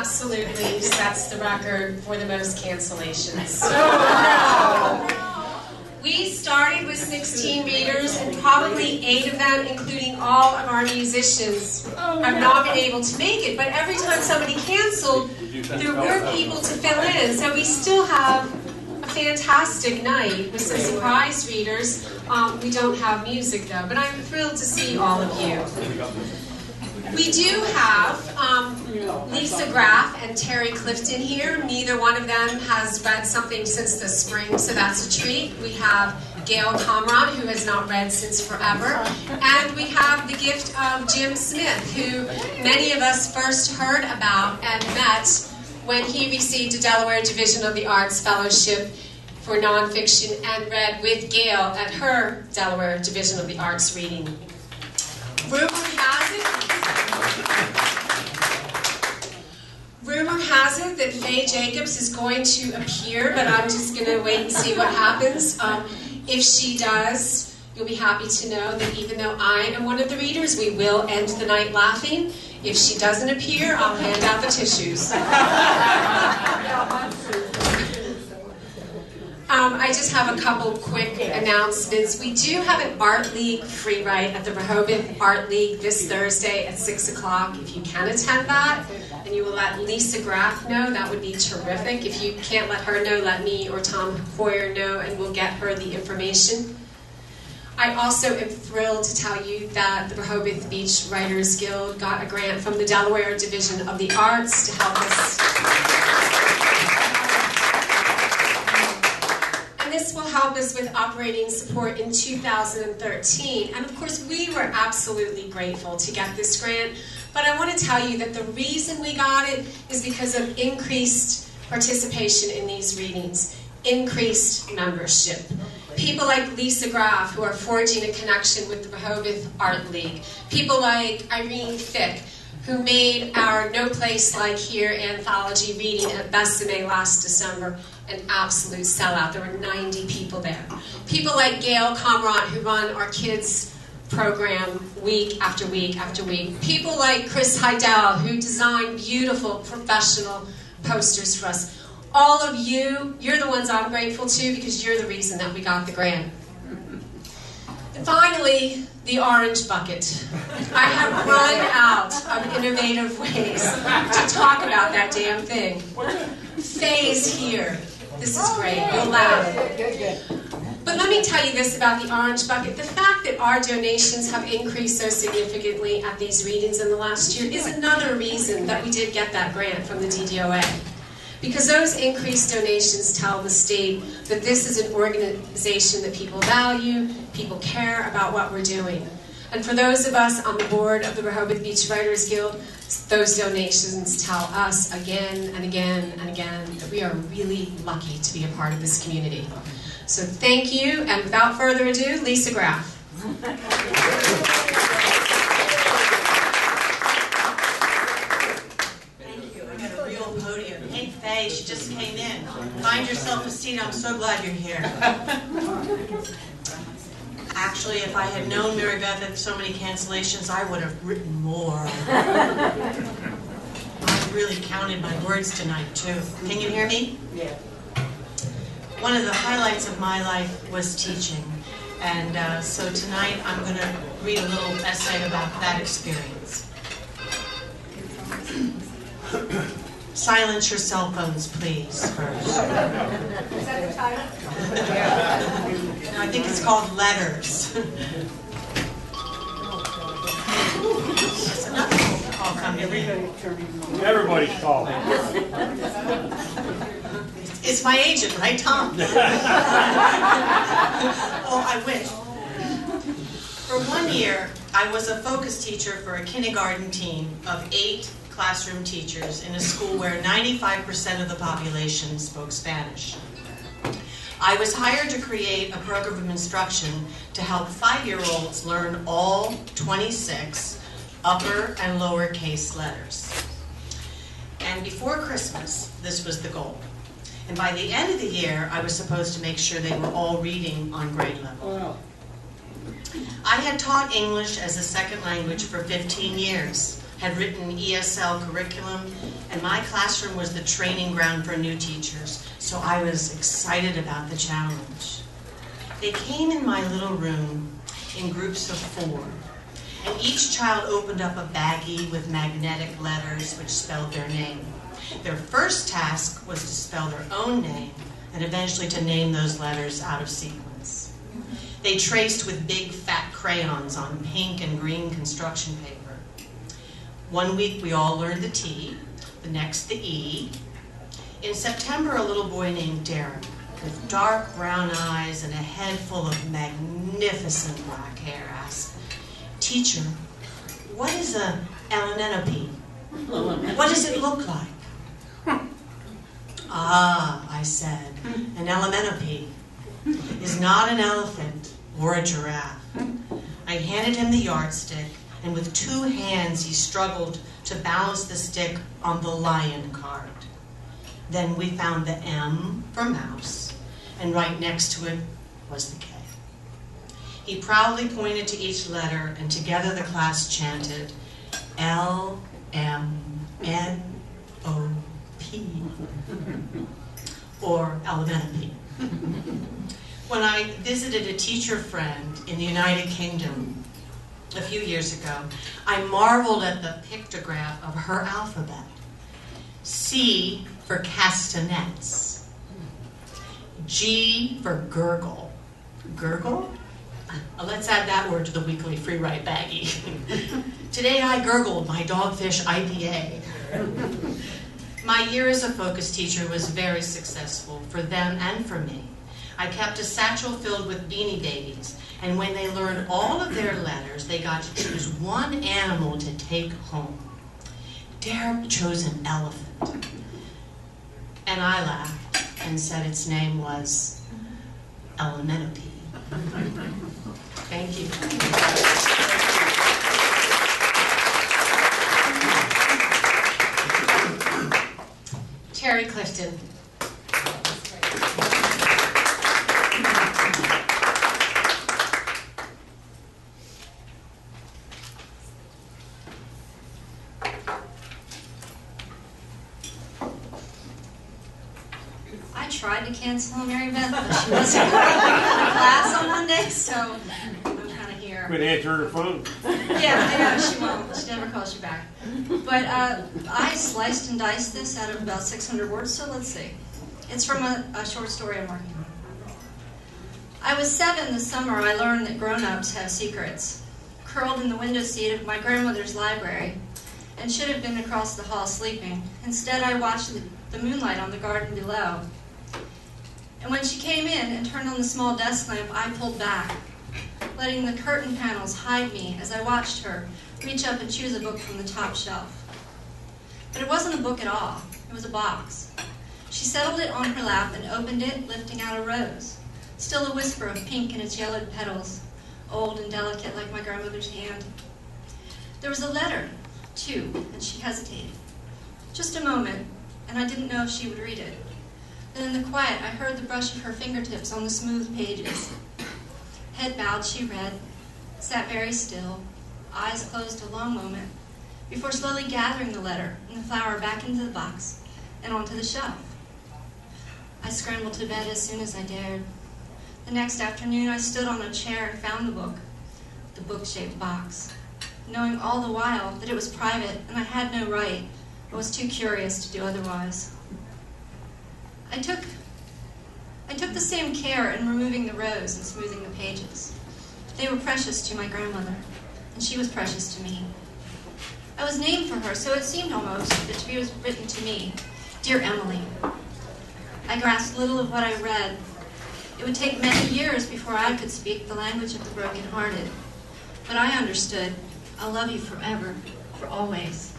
absolutely sets the record for the most cancellations. We started with 16 readers, and probably 8 of them, including all of our musicians, have not been able to make it. But every time somebody canceled, there were people to fill in. So we still have a fantastic night with some surprise readers. We don't have music though, but I'm thrilled to see all of you. We do have Lisa Graff and Terry Clifton here. Neither one of them has read something since the spring, so that's a treat. We have Gail Comrade, who has not read since forever. And we have the gift of Jim Smith, who many of us first heard about and met when he received a Delaware Division of the Arts Fellowship for nonfiction and read with Gail at her Delaware Division of the Arts reading. Rumor has it that Faye Jacobs is going to appear, but I'm just going to wait and see what happens. If she does, you'll be happy to know that even though I am one of the readers, we will end the night laughing. If she doesn't appear, I'll hand out the tissues. I just have a couple quick announcements. We do have an Art League free write at the Rehoboth Art League this Thursday at 6 o'clock. If you can attend that, and you will let Lisa Graff know, that would be terrific. If you can't let her know, let me or Tom Hoyer know, and we'll get her the information. I also am thrilled to tell you that the Rehoboth Beach Writers Guild got a grant from the Delaware Division of the Arts to help us. This will help us with operating support in 2013. And of course, we were absolutely grateful to get this grant. But I want to tell you that the reason we got it is because of increased participation in these readings, increased membership. People like Lisa Graff, who are forging a connection with the Rehoboth Art League. People like Irene Fick, who made our No Place Like Here anthology reading at Besame last December an absolute sellout. There were 90 people there. People like Gail Comrade, who run our kids program week after week after week. People like Chris Heidel, who designed beautiful professional posters for us. All of you, you're the ones I'm grateful to because you're the reason that we got the grant. And finally, the orange bucket. I have run out of innovative ways to talk about that damn thing. Faye's here. This is great. You'll laugh. But let me tell you this about the orange bucket. The fact that our donations have increased so significantly at these readings in the last year is another reason that we did get that grant from the DDOA. Because those increased donations tell the state that this is an organization that people value, people care about what we're doing. And for those of us on the board of the Rehoboth Beach Writers Guild, those donations tell us again and again and again that we are really lucky to be a part of this community. So thank you, and without further ado, Lisa Graff. Hey, she just came in. Find yourself a seat. I'm so glad you're here. Actually, if I had known Mary Beth had so many cancellations, I would have written more. I really counted my words tonight, too. Can you hear me? Yeah. One of the highlights of my life was teaching. And so tonight I'm going to read a little essay about that experience. Silence your cell phones, please, first. Is that the title? No, I think it's called Letters. There's another call coming in. Everybody's calling. It's my agent, right, Tom? Oh, I wish. For 1 year, I was a focus teacher for a kindergarten team of 8 classroom teachers in a school where 95% of the population spoke Spanish. I was hired to create a program of instruction to help 5-year-olds learn all 26 upper and lower case letters. And before Christmas, this was the goal. And by the end of the year, I was supposed to make sure they were all reading on grade level. I had taught English as a second language for 15 years. had written ESL curriculum, and my classroom was the training ground for new teachers, so I was excited about the challenge. They came in my little room in groups of 4, and each child opened up a baggie with magnetic letters which spelled their name. Their first task was to spell their own name and eventually to name those letters out of sequence. They traced with big fat crayons on pink and green construction paper. One week we all learned the T, the next the E. In September, a little boy named Derek, with dark brown eyes and a head full of magnificent black hair, asked, "Teacher, what is a anemope? What does it look like?" "Ah," I said, "an anemope is not an elephant or a giraffe." I handed him the yardstick, and with 2 hands he struggled to balance the stick on the lion card. Then we found the M for mouse, and right next to it was the K. He proudly pointed to each letter, and together the class chanted, L-M-N-O-P, or Alemenope. When I visited a teacher friend in the United Kingdom a few years ago, I marveled at the pictograph of her alphabet. C for castanets, G for gurgle. Gurgle? Let's add that word to the weekly free write baggie. Today I gurgled my dogfish IPA. My year as a focus teacher was very successful for them and for me. I kept a satchel filled with Beanie Babies, and when they learned all of their letters, they got to choose one animal to take home. Derek chose an elephant, and I laughed and said its name was Alemenope. Thank you. Terry Clifton. I tried to cancel Mary Beth, but she wasn't going to class on Monday, so I'm kind of here. Quit answering her phone. Yeah, I know, she won't. She never calls you back. But I sliced and diced this out of about 600 words, so let's see. It's from a short story I'm working on. I was 7 this summer. I learned that grown-ups have secrets. Curled in the window seat of my grandmother's library, and should have been across the hall sleeping. Instead, I watched the moonlight on the garden below. And when she came in and turned on the small desk lamp, I pulled back, letting the curtain panels hide me as I watched her reach up and choose a book from the top shelf. But it wasn't a book at all. It was a box. She settled it on her lap and opened it, lifting out a rose, still a whisper of pink in its yellowed petals, old and delicate like my grandmother's hand. There was a letter, too, and she hesitated. Just a moment, and I didn't know if she would read it. Then in the quiet, I heard the brush of her fingertips on the smooth pages. Head bowed, she read, sat very still, eyes closed a long moment, before slowly gathering the letter and the flower back into the box and onto the shelf. I scrambled to bed as soon as I dared. The next afternoon, I stood on a chair and found the book-shaped box, knowing all the while that it was private and I had no right, but was too curious to do otherwise. I took the same care in removing the rose and smoothing the pages. They were precious to my grandmother, and she was precious to me. I was named for her, so it seemed almost that she was written to me, Dear Emily. I grasped little of what I read. It would take many years before I could speak the language of the broken-hearted. But I understood, I'll love you forever, for always.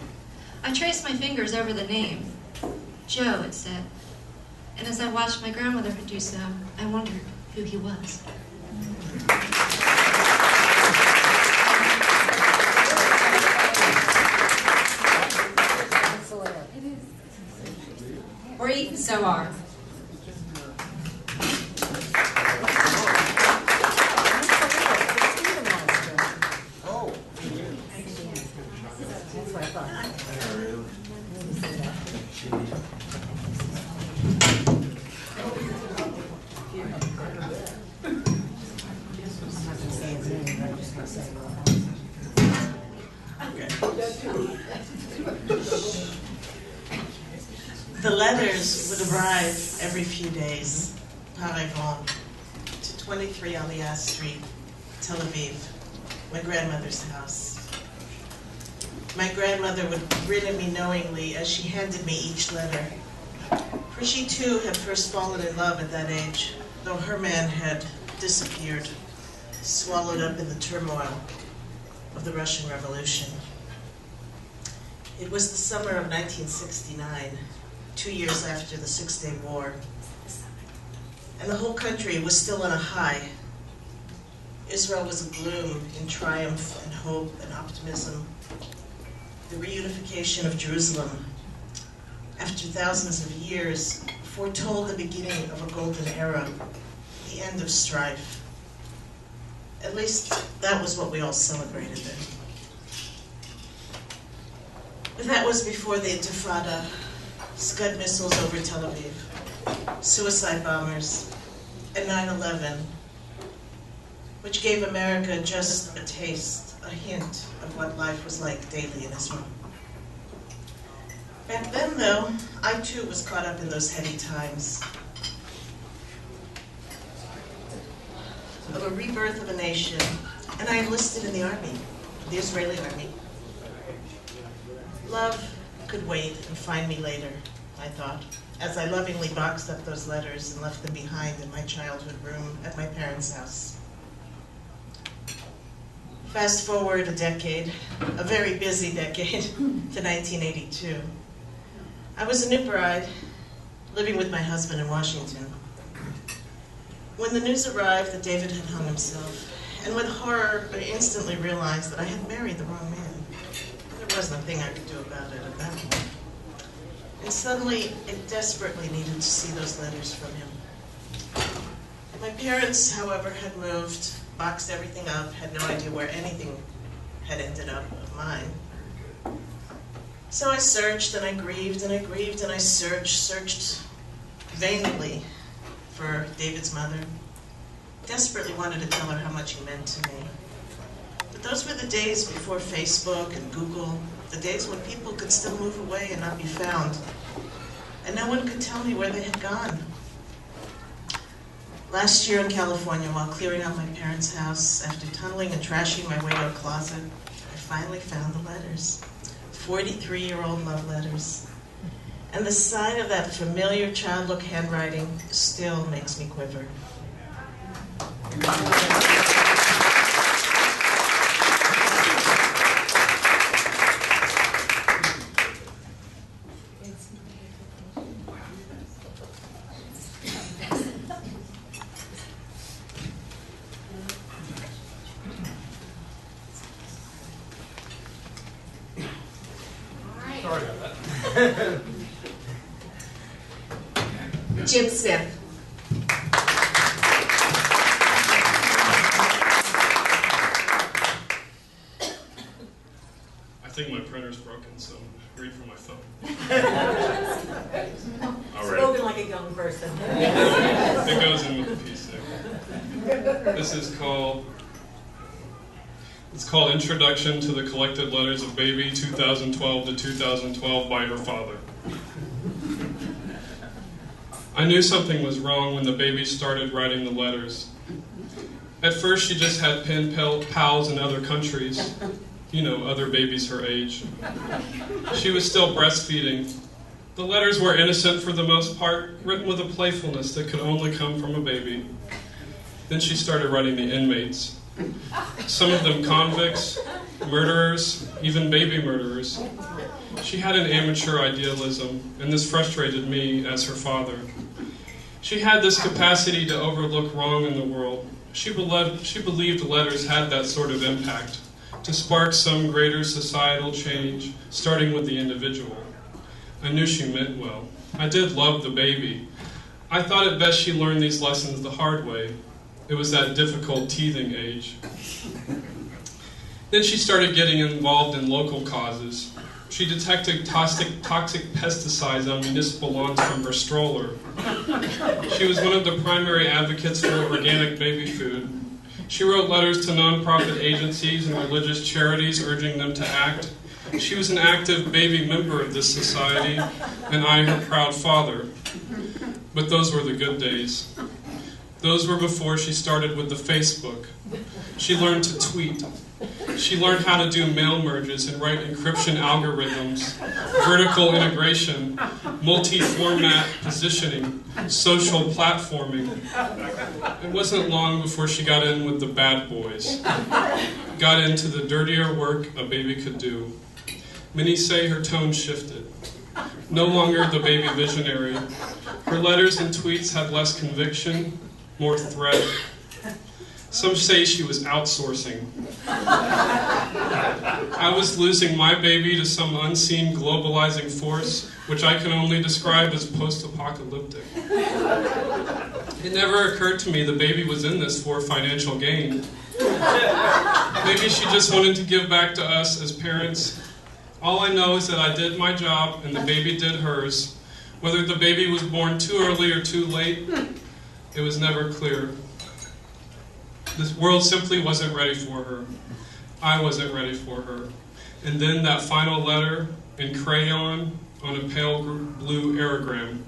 I traced my fingers over the name. Joe, it said. And as I watched my grandmother do so, I wondered who he was. Or eat Zoar. The letters would arrive every few days, par exemple, to 23 Aliyah Street, Tel Aviv, my grandmother's house. My grandmother would grin at me knowingly as she handed me each letter, for she too had first fallen in love at that age, though her man had disappeared, swallowed up in the turmoil of the Russian Revolution. It was the summer of 1969, 2 years after the Six-Day War, and the whole country was still on a high. Israel was agloom in triumph and hope and optimism. The reunification of Jerusalem, after thousands of years, foretold the beginning of a golden era, the end of strife. At least that was what we all celebrated then. But that was before the Intifada, Scud missiles over Tel Aviv, suicide bombers, and 9/11, which gave America just a taste, a hint of what life was like daily in Israel. Back then, though, I too was caught up in those heady times of a rebirth of a nation, and I enlisted in the army, the Israeli army. Love could wait and find me later, I thought, as I lovingly boxed up those letters and left them behind in my childhood room at my parents' house. Fast forward a decade, a very busy decade, to 1982. I was a new bride, living with my husband in Washington, when the news arrived that David had hung himself, and with horror, I instantly realized that I had married the wrong man. There was nothing I could do about it at that point. And suddenly, I desperately needed to see those letters from him. My parents, however, had moved, boxed everything up, had no idea where anything had ended up of mine. So I searched, and I grieved, and I grieved, and I searched vainly for David's mother. Desperately wanted to tell her how much he meant to me. But those were the days before Facebook and Google, the days when people could still move away and not be found. And no one could tell me where they had gone. Last year in California, while clearing out my parents' house, after tunneling and trashing my way to a closet, I finally found the letters. 43-year-old love letters. And the sight of that familiar childlike handwriting still makes me quiver. Sorry about that. Jim Smith. I think my printer's broken, so read from my phone. All right. Spoken like a young person. It goes in with the piece there. This is called, it's called Introduction to the Collected Letters of Baby 2012 to 2012 by her father. I knew something was wrong when the baby started writing the letters. At first she just had pen pals in other countries. You know, other babies her age. She was still breastfeeding. The letters were innocent for the most part, written with a playfulness that could only come from a baby. Then she started writing the inmates. Some of them convicts, murderers, even baby murderers. She had an amateur idealism, and this frustrated me as her father. She had this capacity to overlook wrong in the world. She believed letters had that sort of impact, to spark some greater societal change, starting with the individual. I knew she meant well. I did love the baby. I thought it best she learned these lessons the hard way. It was that difficult teething age. Then she started getting involved in local causes. She detected toxic pesticides on municipal lawns from her stroller. She was one of the primary advocates for organic baby food. She wrote letters to nonprofit agencies and religious charities urging them to act. She was an active baby member of this society, and I her proud father. But those were the good days. Those were before she started with the Facebook. She learned to tweet. She learned how to do mail merges and write encryption algorithms, vertical integration, multi-format positioning, social platforming. It wasn't long before she got in with the bad boys, got into the dirtier work a baby could do. Many say her tone shifted. No longer the baby visionary. Her letters and tweets had less conviction, more threat. Some say she was outsourcing. I was losing my baby to some unseen globalizing force, which I can only describe as post-apocalyptic. It never occurred to me the baby was in this for financial gain. Maybe she just wanted to give back to us as parents. All I know is that I did my job and the baby did hers. Whether the baby was born too early or too late, it was never clear. This world simply wasn't ready for her. I wasn't ready for her. And then that final letter in crayon on a pale blue aerogram,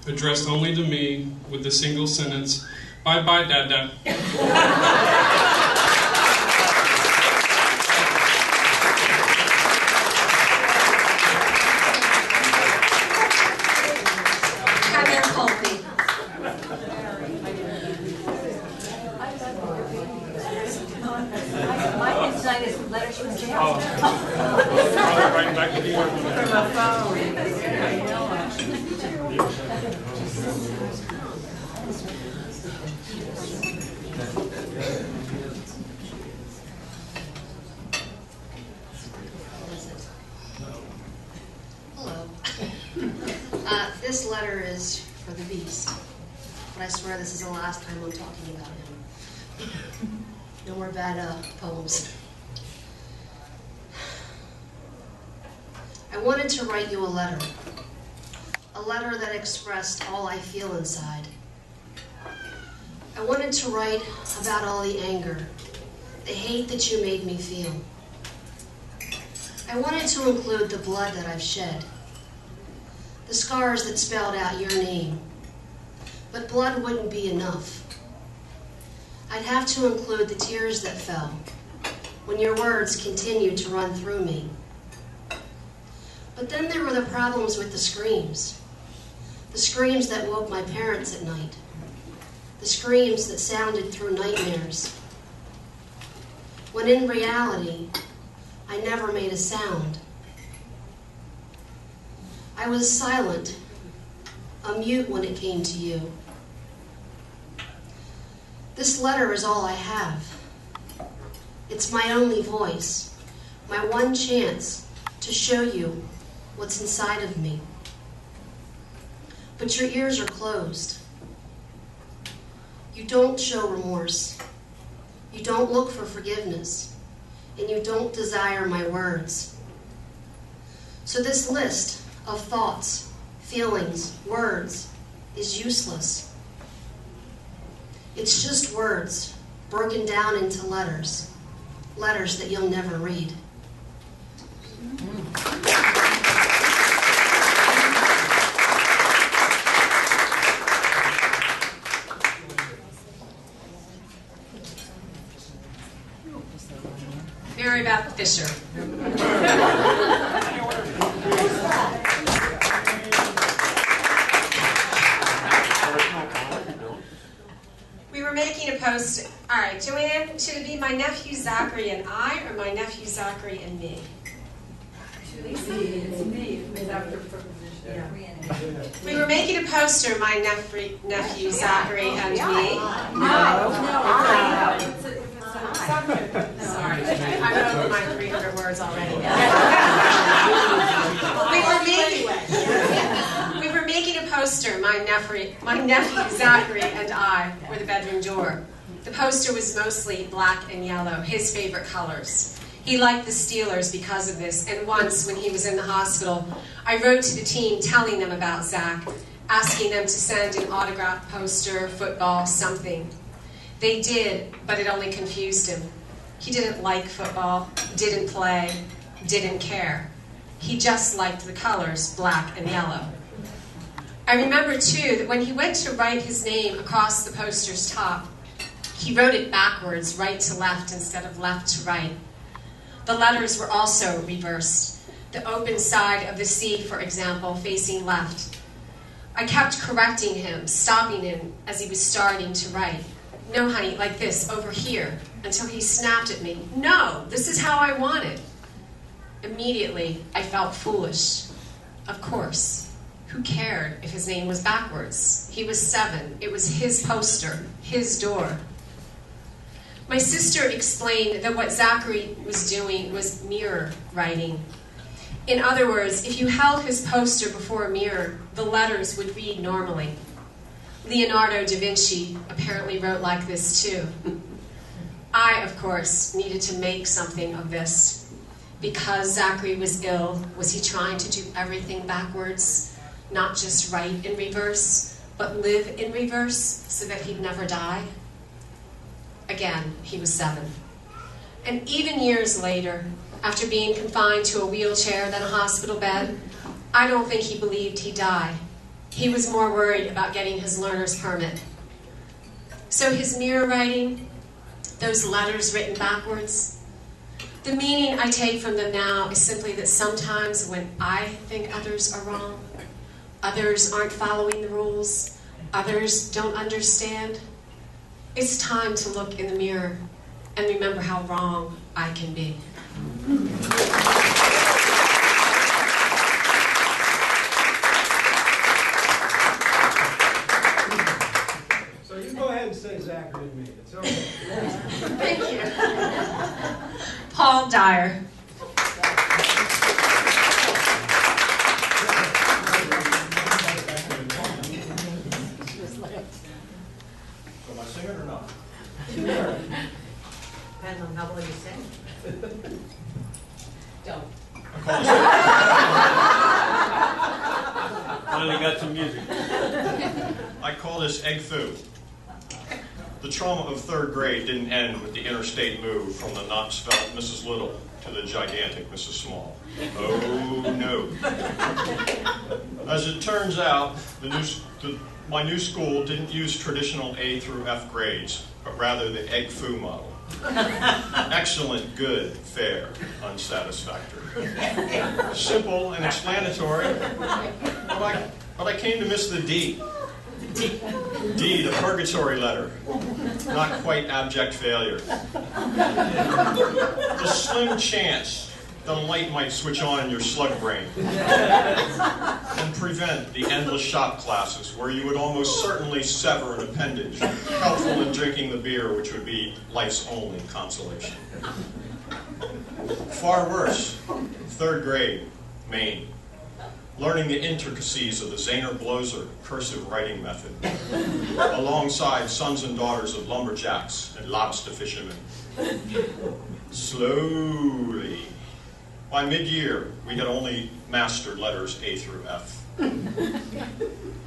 addressed only to me with the single sentence, "Bye-bye, Dada." This letter is for the beast, but I swear this is the last time I'm talking about him. No more bad poems. I wanted to write you a letter that expressed all I feel inside. I wanted to write about all the anger, the hate that you made me feel. I wanted to include the blood that I've shed, the scars that spelled out your name. But blood wouldn't be enough. I'd have to include the tears that fell when your words continued to run through me. But then there were the problems with the screams that woke my parents at night, the screams that sounded through nightmares, when in reality, I never made a sound. I was silent, a mute when it came to you. This letter is all I have. It's my only voice, my one chance to show you what's inside of me. But your ears are closed. You don't show remorse. You don't look for forgiveness. And you don't desire my words. So this list of thoughts, feelings, words is useless. It's just words broken down into letters that you'll never read. Mary Beth Fisher. We were making a post. All right, Joanne, should it be my nephew Zachary and I, or my nephew Zachary and me? It's me. It's after preposition. Yeah. We were making a poster, my nephew Zachary and me. No. Sorry, I'm over my 300 words already. We were making a poster, my nephew Zachary and I, for the bedroom door. The poster was mostly black and yellow, his favorite colors. He liked the Steelers because of this, and once when he was in the hospital, I wrote to the team telling them about Zach, asking them to send an autographed poster, football, something. They did, but it only confused him. He didn't like football, didn't play, didn't care. He just liked the colors, black and yellow. I remember, too, that when he went to write his name across the poster's top, he wrote it backwards, right to left instead of left to right. The letters were also reversed. The open side of the C, for example, facing left. I kept correcting him, stopping him as he was starting to write. No, honey, like this, over here, until he snapped at me. No, this is how I want it. Immediately, I felt foolish. Of course. Who cared if his name was backwards? He was 7. It was his poster, his door. My sister explained that what Zachary was doing was mirror writing. In other words, if you held his poster before a mirror, the letters would read normally. Leonardo da Vinci apparently wrote like this too. I, of course, needed to make something of this. Because Zachary was ill, was he trying to do everything backwards? Not just write in reverse, but live in reverse so that he'd never die? Again, he was 7. And even years later, after being confined to a wheelchair than a hospital bed, I don't think he believed he'd die. He was more worried about getting his learner's permit. So his mirror writing, those letters written backwards, the meaning I take from them now is simply that sometimes when I think others are wrong, others aren't following the rules, others don't understand, it's time to look in the mirror and remember how wrong I can be. So you go ahead and say Zachary and me. It's okay. Thank you. Paul Dyer. Am I singing or not? Depends on how well you sing. Don't. Finally got some music. I call this egg foo. The trauma of 3rd grade didn't end with the interstate move from the not-svelte Mrs. Little to the gigantic Mrs. Small. Oh, no. As it turns out, my new school didn't use traditional A through F grades, but rather the egg foo model. Excellent, good, fair, unsatisfactory. Simple and explanatory, but I came to miss the D. D, the purgatory letter. Not quite abject failure. The slim chance the light might switch on in your slug brain and prevent the endless shop classes where you would almost certainly sever an appendage, helpful in drinking the beer which would be life's only consolation. Far worse, 3rd grade, Maine. Learning the intricacies of the Zahner-Bloser cursive writing method, alongside sons and daughters of lumberjacks and lobster fishermen. Slowly. By mid-year, we had only mastered letters A through F.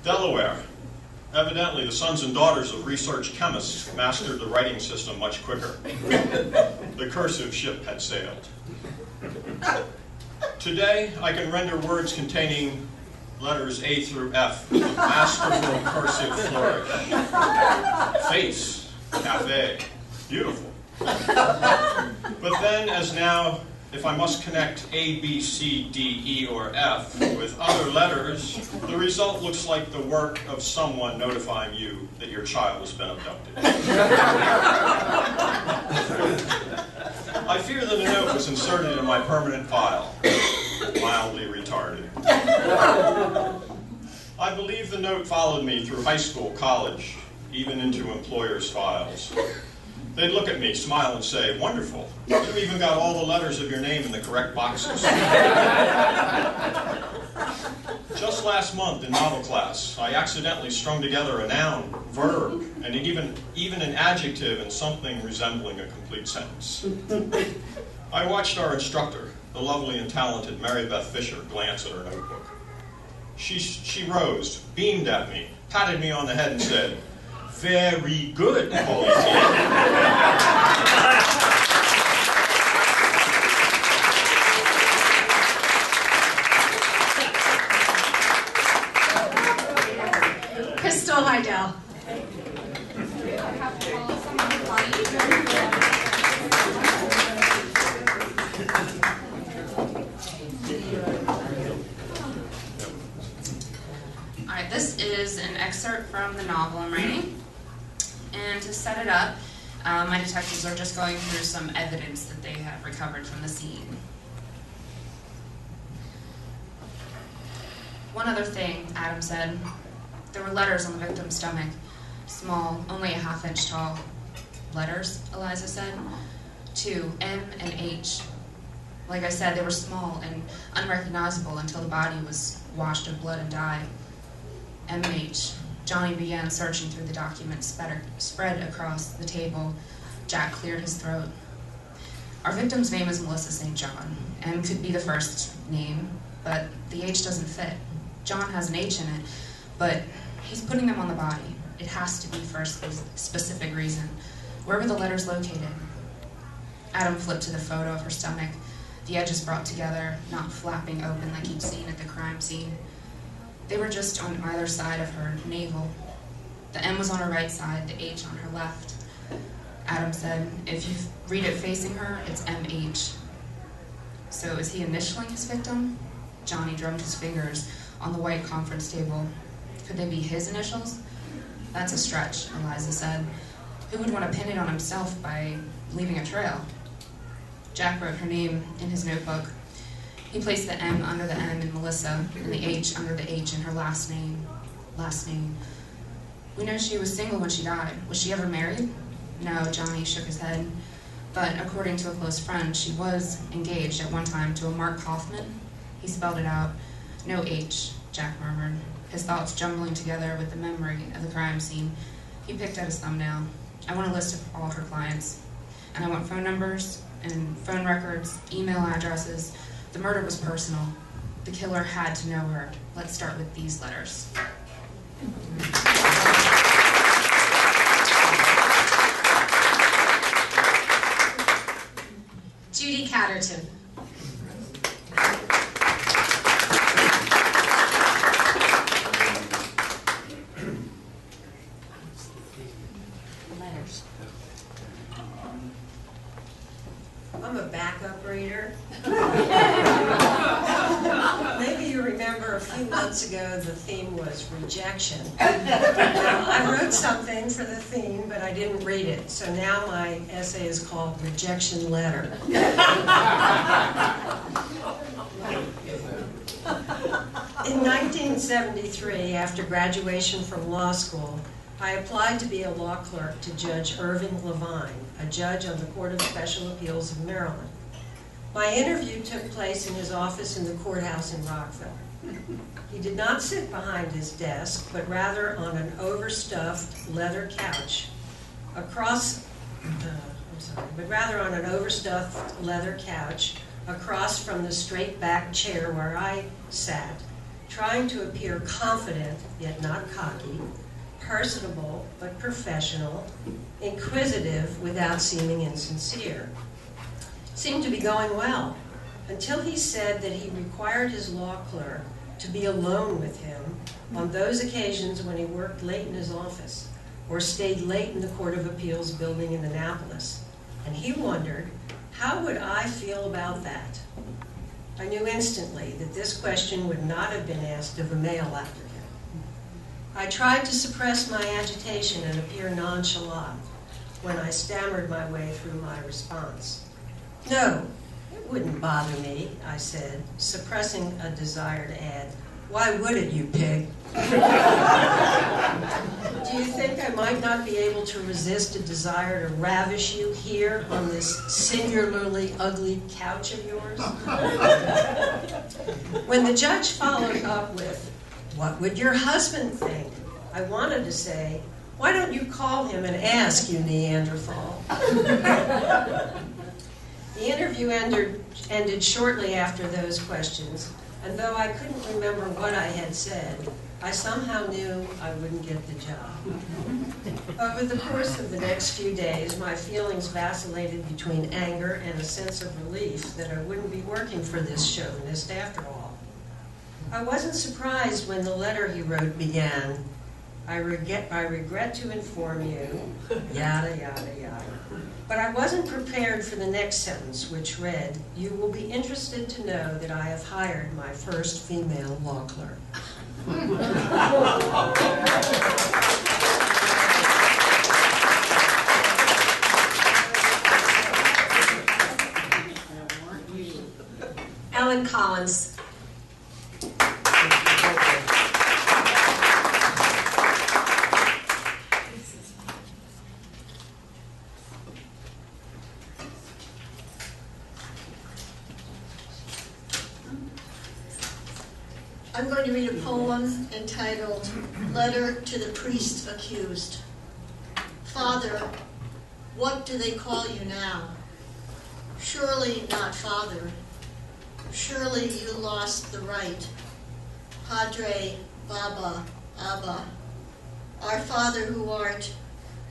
Delaware. Evidently, the sons and daughters of research chemists mastered the writing system much quicker. The cursive ship had sailed. Today, I can render words containing letters A through F with a masterful cursive flourish. Face, cafe, beautiful. But then, as now, if I must connect A, B, C, D, E, or F with other letters, the result looks like the work of someone notifying you that your child has been abducted. I fear that a note was inserted in my permanent file, mildly retarded. I believe the note followed me through high school, college, even into employers' files. They'd look at me, smile, and say, "Wonderful, you've even got all the letters of your name in the correct boxes." Just last month in novel class, I accidentally strung together a noun, verb, and even an adjective and something resembling a complete sentence. I watched our instructor, the lovely and talented Mary Beth Fisher, glance at her notebook. She rose, beamed at me, patted me on the head, and said, "Very good, Polly T." Hi, Del. All right, this is an excerpt from the novel I'm writing. And to set it up, my detectives are just going through some evidence that they have recovered from the scene. One other thing, Adam said. There were letters on the victim's stomach. Small, only a half-inch tall letters, Eliza said. 2, M and H. Like I said, they were small and unrecognizable until the body was washed of blood and dye. M and H. Johnny began searching through the documents spread across the table. Jack cleared his throat. Our victim's name is Melissa St. John. M could be the first name, but the H doesn't fit. John has an H in it, but he's putting them on the body. It has to be for a specific reason. Where were the letters located? Adam flipped to the photo of her stomach, the edges brought together, not flapping open like he'd seen at the crime scene. They were just on either side of her navel. The M was on her right side, the H on her left. Adam said, if you read it facing her, it's MH. So is he initialing his victim? Johnny drummed his fingers on the white conference table. Could they be his initials? That's a stretch, Eliza said. Who would want to pin it on himself by leaving a trail? Jack wrote her name in his notebook. He placed the M under the M in Melissa and the H under the H in her last name. We know she was single when she died. Was she ever married? No, Johnny shook his head. But according to a close friend, she was engaged at one time to a Mark Kaufman. He spelled it out. No H, Jack murmured, his thoughts jumbling together with the memory of the crime scene. He picked at his thumbnail. I want a list of all her clients. And I want phone numbers and phone records, email addresses. The murder was personal. The killer had to know her. Let's start with these letters. Judy Catterton. Letters. I'm a backup reader. Maybe you remember a few months ago the theme was rejection. Now, I wrote something for the theme, but I didn't read it, so now my essay is called Rejection Letter. In 1973, after graduation from law school, I applied to be a law clerk to Judge Irving Levine, a judge on the Court of Special Appeals of Maryland. My interview took place in his office in the courthouse in Rockville. He did not sit behind his desk, but rather on an overstuffed leather couch across from the straight-backed chair where I sat, trying to appear confident yet not cocky, personable but professional, inquisitive without seeming insincere. Seemed to be going well, until he said that he required his law clerk to be alone with him on those occasions when he worked late in his office or stayed late in the Court of Appeals building in Annapolis. And he wondered, how would I feel about that? I knew instantly that this question would not have been asked of a male applicant. I tried to suppress my agitation and appear nonchalant when I stammered my way through my response. No, it wouldn't bother me, I said, suppressing a desire to add, why would it, you pig? Do you think I might not be able to resist a desire to ravish you here on this singularly ugly couch of yours? When the judge followed up with, what would your husband think? I wanted to say, why don't you call him and ask, you Neanderthal? The interview ended shortly after those questions, and though I couldn't remember what I had said, I somehow knew I wouldn't get the job. Over the course of the next few days, my feelings vacillated between anger and a sense of relief that I wouldn't be working for this chauvinist after all. I wasn't surprised when the letter he wrote began, I regret to inform you, yada, yada, yada. But I wasn't prepared for the next sentence, which read, you will be interested to know that I have hired my first female law clerk. Ellen Collins. I'm going to read a poem entitled Letter to the Priest Accused. Father, what do they call you now? Surely not Father. Surely you lost the right. Padre, Baba, Abba. Our Father who art,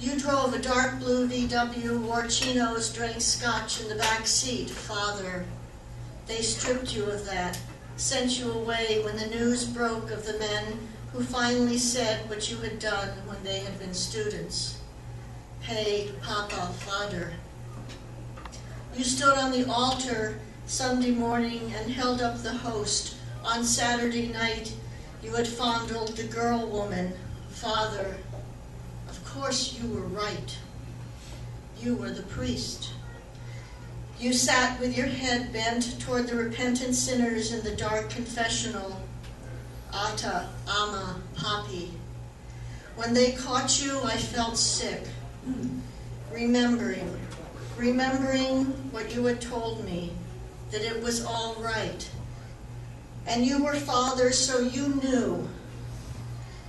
you drove a dark blue VW, wore chinos, drank scotch in the back seat, Father. They stripped you of that, sent you away when the news broke of the men who finally said what you had done when they had been students. Hey, Papa, Father. You stood on the altar Sunday morning and held up the host. On Saturday night, you had fondled the girl woman, Father. Of course you were right. You were the priest. You sat with your head bent toward the repentant sinners in the dark confessional. Ata, Ama, Papi. When they caught you, I felt sick. Remembering what you had told me, that it was all right. And you were Father, so you knew.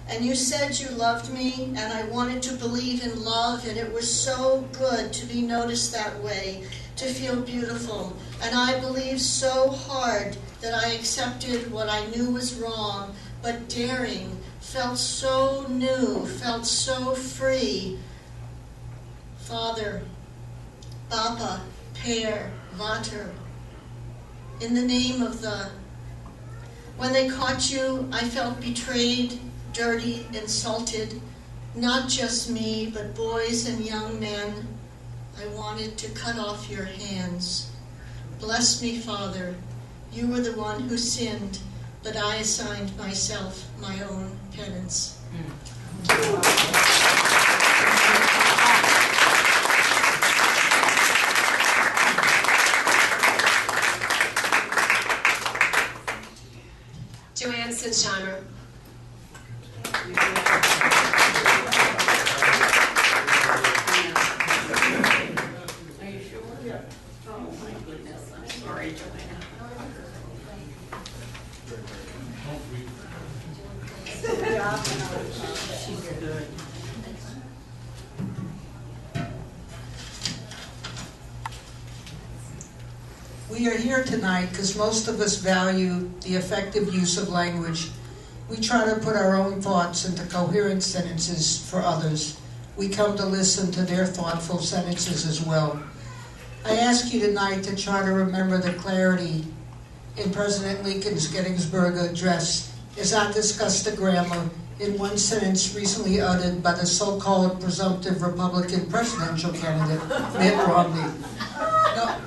And you said you loved me, and I wanted to believe in love, and it was so good to be noticed that way, to feel beautiful. And I believed so hard that I accepted what I knew was wrong, but daring, felt so new, felt so free. Father, Papa, Per, Vater, in the name of the... When they caught you, I felt betrayed, dirty, insulted, not just me, but boys and young men. I wanted to cut off your hands. Bless me, Father. You were the one who sinned, but I assigned myself my own penance. Joanne Sinsheimer. Are you sure? Yeah. Oh my goodness, I'm sorry, Joanna. She's good. We are here tonight because most of us value the effective use of language. We try to put our own thoughts into coherent sentences for others. We come to listen to their thoughtful sentences as well. I ask you tonight to try to remember the clarity in President Lincoln's Gettysburg Address as I discussed the grammar in one sentence recently uttered by the so-called presumptive Republican presidential candidate, Mitt Romney.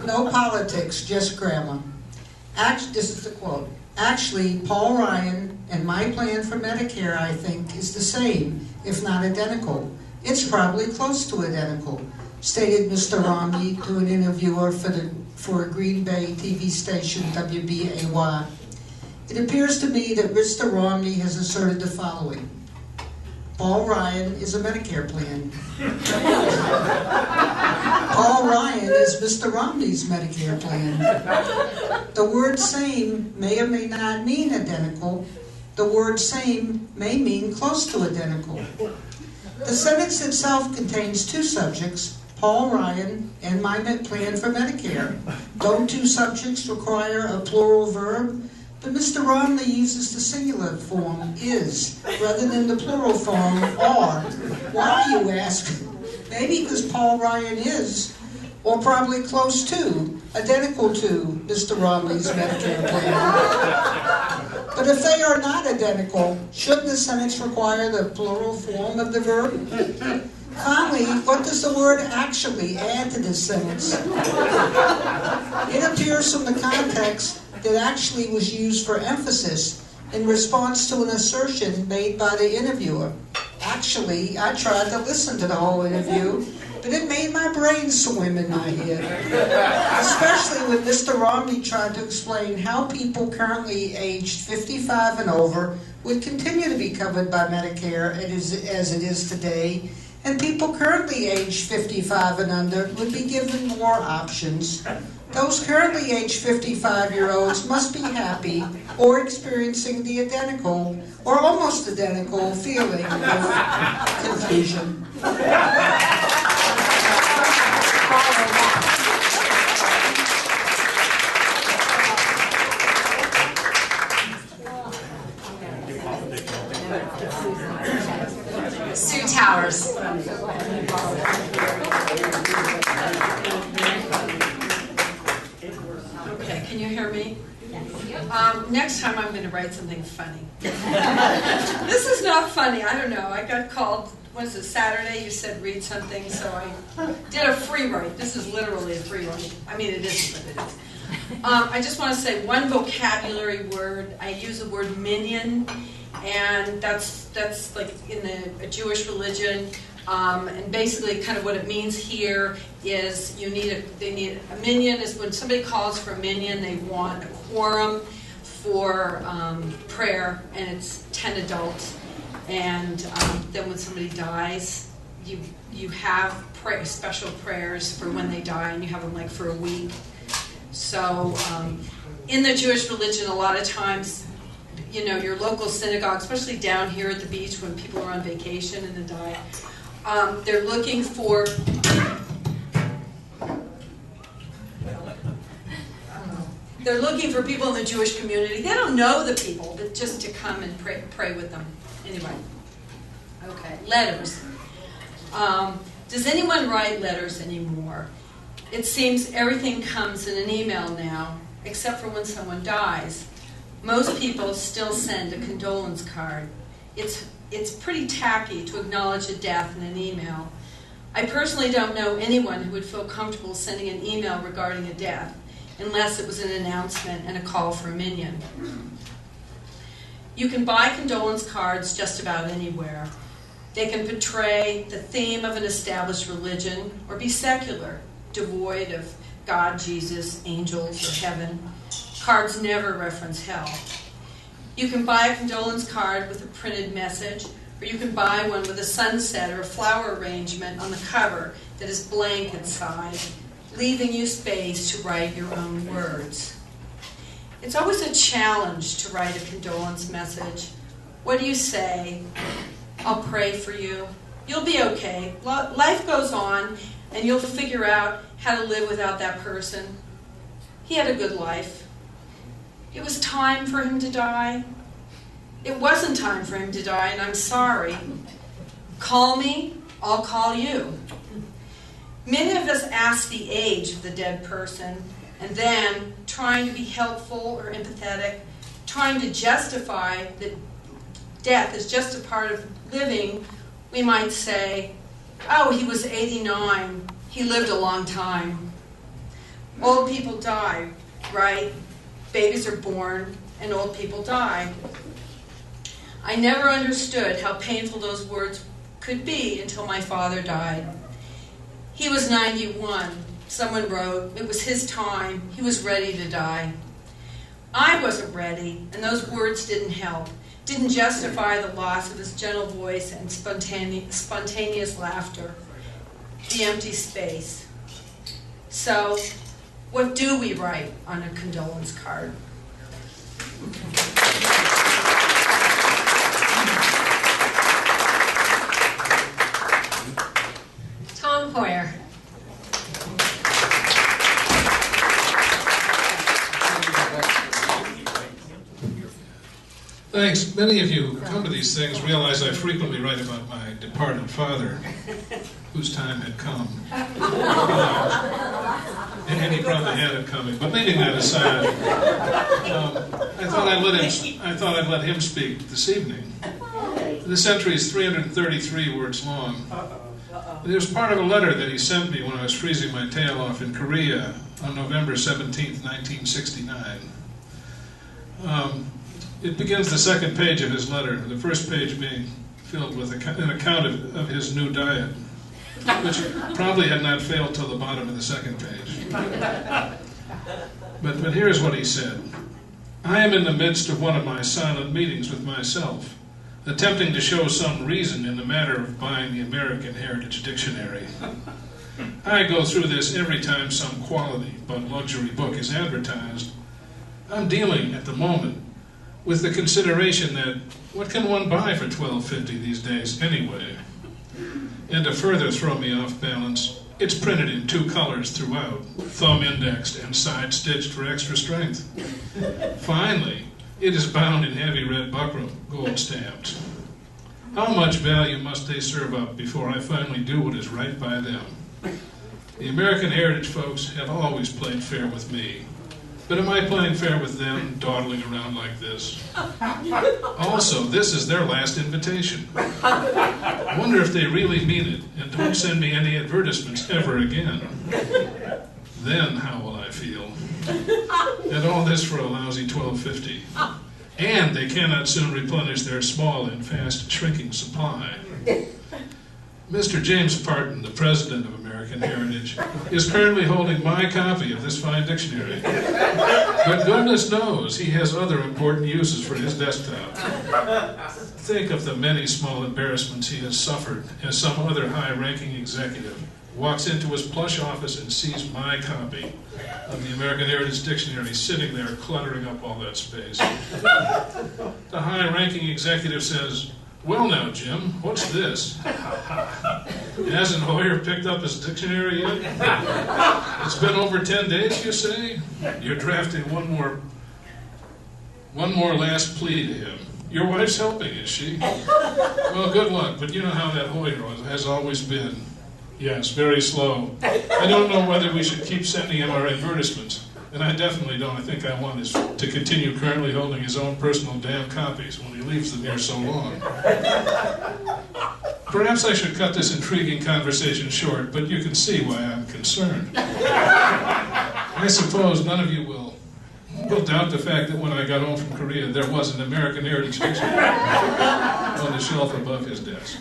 No politics, just grammar. This is the quote. Actually, Paul Ryan and my plan for Medicare, I think, is the same, if not identical. It's probably close to identical, stated Mr. Romney to an interviewer for a Green Bay TV station, WBAY. It appears to me that Mr. Romney has asserted the following. Paul Ryan is a Medicare plan. Paul Ryan is Mr. Romney's Medicare plan. The word same may or may not mean identical. The word same may mean close to identical. The sentence itself contains two subjects, Paul Ryan and my plan for Medicare. Don't two subjects require a plural verb? But Mr. Romney uses the singular form, is, rather than the plural form, are. Why, you ask? Maybe because Paul Ryan is, or probably close to, identical to Mr. Romney's Medicare plan. But if they are not identical, shouldn't the sentence require the plural form of the verb? Finally, what does the word actually add to this sentence? It appears from the context that actually was used for emphasis in response to an assertion made by the interviewer. Actually, I tried to listen to the whole interview, but it made my brain swim in my head. Especially when Mr. Romney tried to explain how people currently aged 55 and over would continue to be covered by Medicare as it is today, and people currently aged 55 and under would be given more options. Those currently aged 55-year-olds must be happy or experiencing the identical or almost identical feeling of confusion. Sue Towers. Okay, can you hear me? Next time I'm going to write something funny. This is not funny. I don't know. I got called, was it Saturday? You said read something, so I did a free write. This is literally a free write. I mean, it isn't, but it is. I just want to say one vocabulary word. I use the word minion, and that's like in the Jewish religion. And basically, kind of what it means here is they need a minion is when somebody calls for a minion, they want a quorum for prayer, and it's 10 adults. And then when somebody dies, you have special prayers for when they die, and you have them like for a week. So in the Jewish religion, a lot of times, you know, your local synagogue, especially down here at the beach when people are on vacation and they die, they're looking for people in the Jewish community. They don't know the people, but just to come and pray with them. Anyway, okay, letters. Does anyone write letters anymore? It seems everything comes in an email now, except for when someone dies. Most people still send a condolence card. It's pretty tacky to acknowledge a death in an email. I personally don't know anyone who would feel comfortable sending an email regarding a death, unless it was an announcement and a call for a minion. You can buy condolence cards just about anywhere. They can portray the theme of an established religion or be secular, devoid of God, Jesus, angels, or heaven. Cards never reference hell. You can buy a condolence card with a printed message, or you can buy one with a sunset or a flower arrangement on the cover that is blank inside, leaving you space to write your own words. It's always a challenge to write a condolence message. What do you say? I'll pray for you. You'll be okay. Life goes on, and you'll figure out how to live without that person. He had a good life. It was time for him to die. It wasn't time for him to die, and I'm sorry. Call me, I'll call you. Many of us ask the age of the dead person, and then, trying to be helpful or empathetic, trying to justify that death is just a part of living, we might say, oh, he was 89. He lived a long time. Old people die, right? Babies are born, and old people die. I never understood how painful those words could be until my father died. He was 91. Someone wrote, it was his time. He was ready to die. I wasn't ready, and those words didn't help, didn't justify the loss of his gentle voice and spontaneous laughter, the empty space. So, what do we write on a condolence card? Tom Hoyer. Thanks. Many of you who come to these things realize I frequently write about my departed father, whose time had come. And he probably had it coming. But leaving that aside, I thought I'd let him speak this evening. This entry is 333 words long. It was part of a letter that he sent me when I was freezing my tail off in Korea on November 17th, 1969. It begins the second page of his letter, the first page being filled with an account of his new diet, which probably had not failed till the bottom of the second page. But here's what he said. I am in the midst of one of my silent meetings with myself, attempting to show some reason in the matter of buying the American Heritage Dictionary. I go through this every time some quality but luxury book is advertised. I'm dealing at the moment with the consideration that what can one buy for $12.50 these days anyway? And to further throw me off balance, it's printed in 2 colors throughout, thumb indexed and side stitched for extra strength. Finally, it is bound in heavy red buckram, gold stamped. How much value must they serve up before I finally do what is right by them? The American Heritage folks have always played fair with me. But am I playing fair with them, dawdling around like this? Also, this is their last invitation. I wonder if they really mean it and don't send me any advertisements ever again. Then how will I feel? And all this for a lousy $12.50. And they cannot soon replenish their small and fast shrinking supply. Mr. James Parton, the president of American Heritage, is currently holding my copy of this fine dictionary. But goodness knows he has other important uses for his desktop. Think of the many small embarrassments he has suffered as some other high-ranking executive walks into his plush office and sees my copy of the American Heritage Dictionary sitting there cluttering up all that space. The high-ranking executive says, "Well now, Jim, what's this? Hasn't Hoyer picked up his dictionary yet? It's been over 10 days, you say? You're drafting one more last plea to him. Your wife's helping, is she? Well, good luck, but you know how that Hoyer has always been. Yes, very slow. I don't know whether we should keep sending him our advertisements. And I definitely don't. I think I want is to continue currently holding his own personal damn copies when he leaves them here so long. Perhaps I should cut this intriguing conversation short, but you can see why I'm concerned. I suppose none of you will doubt the fact that when I got home from Korea, there was an American Heritage Dictionary on the shelf above his desk.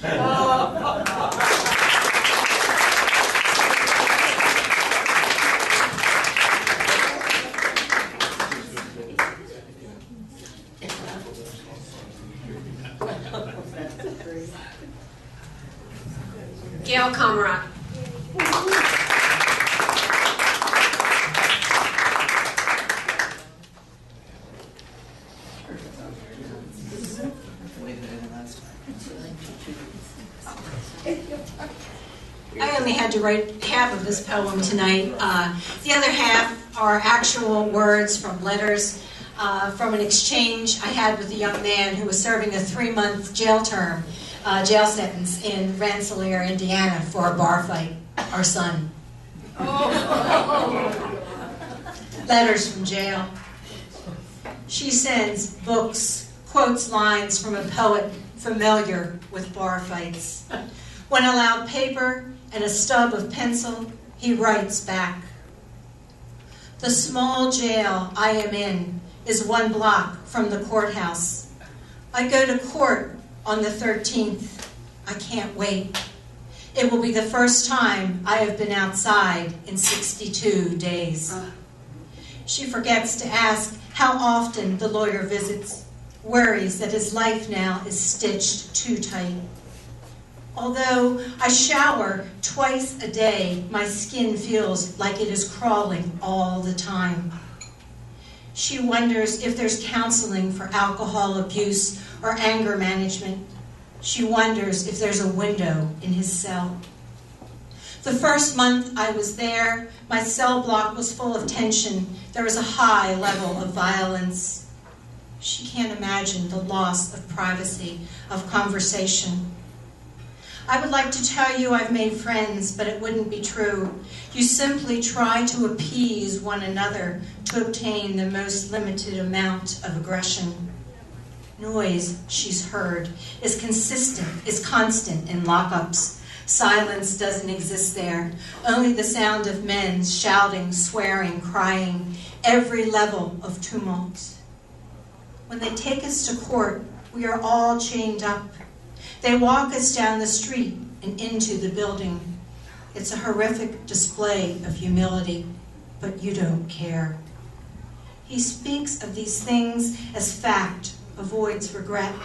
Gail Comrade. I only had to write half of this poem tonight. The other half are actual words from letters from an exchange I had with a young man who was serving a 3-month jail sentence in Rensselaer, Indiana for a bar fight, our son. Letters from jail. She sends books, quotes lines from a poet familiar with bar fights. When allowed paper and a stub of pencil, he writes back. The small jail I am in is 1 block from the courthouse. I go to court on the 13th. I can't wait. It will be the first time I have been outside in 62 days. She forgets to ask how often the lawyer visits, worries that his life now is stitched too tight. Although I shower twice a day, my skin feels like it is crawling all the time. She wonders if there's counseling for alcohol abuse or anger management. She wonders if there's a window in his cell. The first month I was there, my cell block was full of tension. There was a high level of violence. She can't imagine the loss of privacy, of conversation. I would like to tell you I've made friends, but it wouldn't be true. You simply try to appease one another to obtain the most limited amount of aggression. Noise, she's heard, is constant in lockups. Silence doesn't exist there. Only the sound of men shouting, swearing, crying, every level of tumult. When they take us to court, we are all chained up. They walk us down the street and into the building. It's a horrific display of humility, but you don't care. He speaks of these things as fact, avoids regret.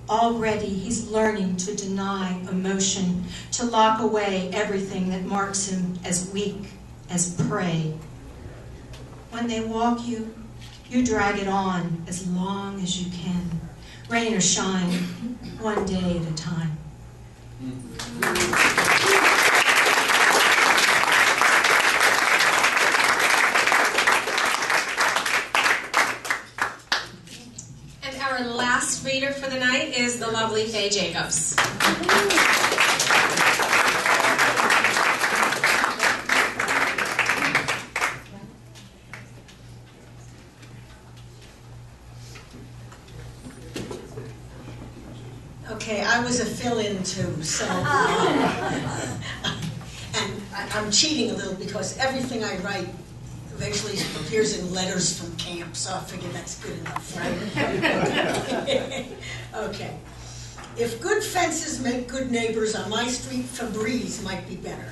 Already he's learning to deny emotion, to lock away everything that marks him as weak, as prey. When they walk you, you drag it on as long as you can. Rain or shine, one day at a time. And our last reader for the night is the lovely Faye Jacobs. Okay, I was a fill-in too, so and I'm cheating a little because everything I write eventually appears in letters from camp, so I figure that's good enough, right? Okay. If good fences make good neighbors, on my street, Febreze might be better.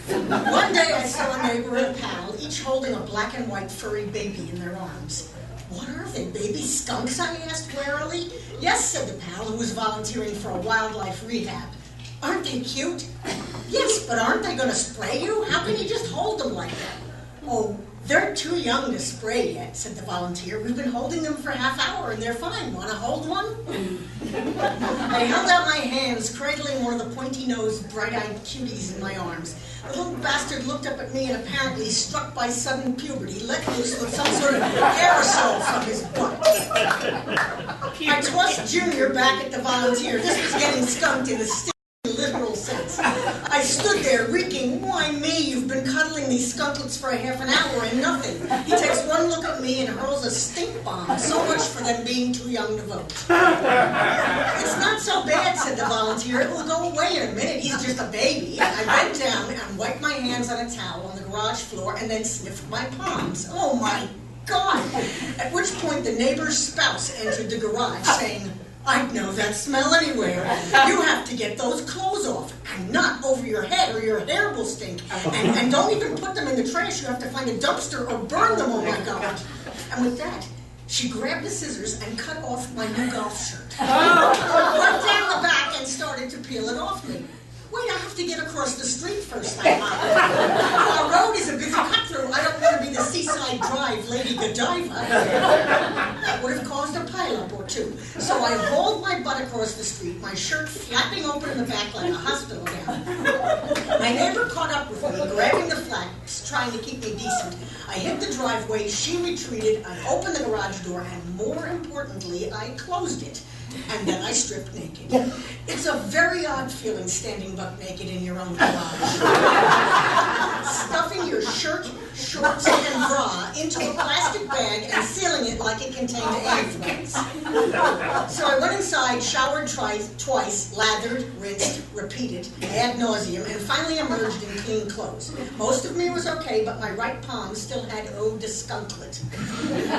One day I saw a neighbor and a pal, each holding a black and white furry baby in their arms. What are they, baby skunks? I asked warily. Yes, said the pal, who was volunteering for a wildlife rehab. Aren't they cute? Yes, but aren't they going to spray you? How can you just hold them like that? Oh, they're too young to spray yet, said the volunteer. We've been holding them for half hour and they're fine. Want to hold one? I held out my hands, cradling one of the pointy-nosed, bright-eyed cuties in my arms. The little bastard looked up at me and apparently, struck by sudden puberty, let loose with some sort of aerosol from his butt. I tossed Junior back at the volunteer. This was getting skunked in a literal sense. I stood there reeking, why me? You've been cuddling these skunklets for a half an hour and nothing. He takes one look at me and hurls a stink bomb. So much for them being too young to vote. It's not so bad, said the volunteer. It will go away in a minute. He's just a baby. I bent down and wiped my hands on a towel on the garage floor and then sniffed my palms. Oh my God! At which point the neighbor's spouse entered the garage saying, I'd know that smell anywhere. You have to get those clothes off, and not over your head or your hair will stink. And don't even put them in the trash. You have to find a dumpster or burn them, oh my God. And with that, she grabbed the scissors and cut off my new golf shirt. Went down the back and started to peel it off me. Wait, I have to get across the street first. Our road is a busy cut-through. I don't want to be the Seaside Drive Lady Godiva. That would have caused a pileup or two. So I hauled my butt across the street, my shirt flapping open in the back like a hospital gown. My neighbor caught up with me, grabbing the flaps, trying to keep me decent. I hit the driveway, she retreated, I opened the garage door, and more importantly, I closed it. And then I stripped naked. It's a very odd feeling standing buck naked in your own garage. Stuffing your shirt, shorts, and bra into a plastic bag and sealing it like it contained anthrax. So I went inside, showered twice, lathered, rinsed, repeated, ad nauseum, and finally emerged in clean clothes. Most of me was okay, but my right palm still had eau de skunklet.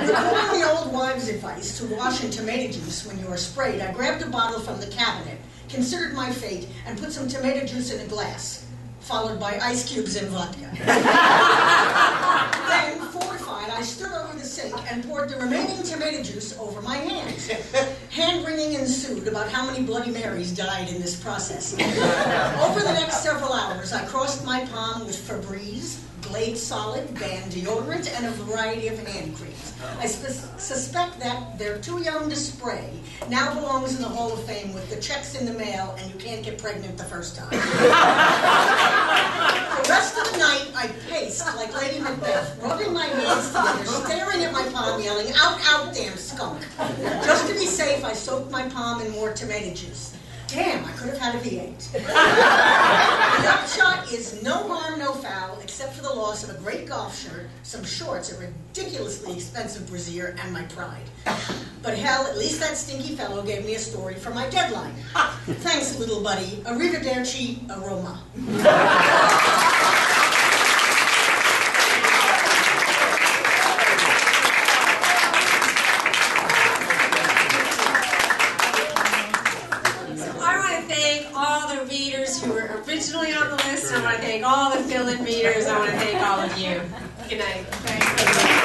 Recalling the old wives' advice to wash in tomato juice when you are sprayed, I grabbed a bottle from the cabinet, considered my fate, and put some tomato juice in a glass, followed by ice cubes and vodka. Then, fortified, I stood over the sink and poured the remaining tomato juice over my hands. Hand-wringing ensued about how many Bloody Marys died in this process. Over the next several hours, I crossed my palm with Febreze, Glade Solid, Band deodorant, and a variety of hand creams. I suspect that they're too young to spray now belongs in the Hall of Fame with the checks in the mail and you can't get pregnant the first time. The rest of the night, I paced like Lady Macbeth, rubbing my hands together, staring at my palm, yelling, out, out, damn skunk. Just to be safe, I soaked my palm in more tomato juice. Damn, I could have had a V8. The upshot is no harm, no foul, except for the loss of a great golf shirt, some shorts, a ridiculously expensive brassiere, and my pride. But hell, at least that stinky fellow gave me a story for my deadline. Thanks, little buddy. Arrivederci, aroma. Who were originally on the list. I want to thank all the fill-in readers. I want to thank all of you. Good night. Thank you.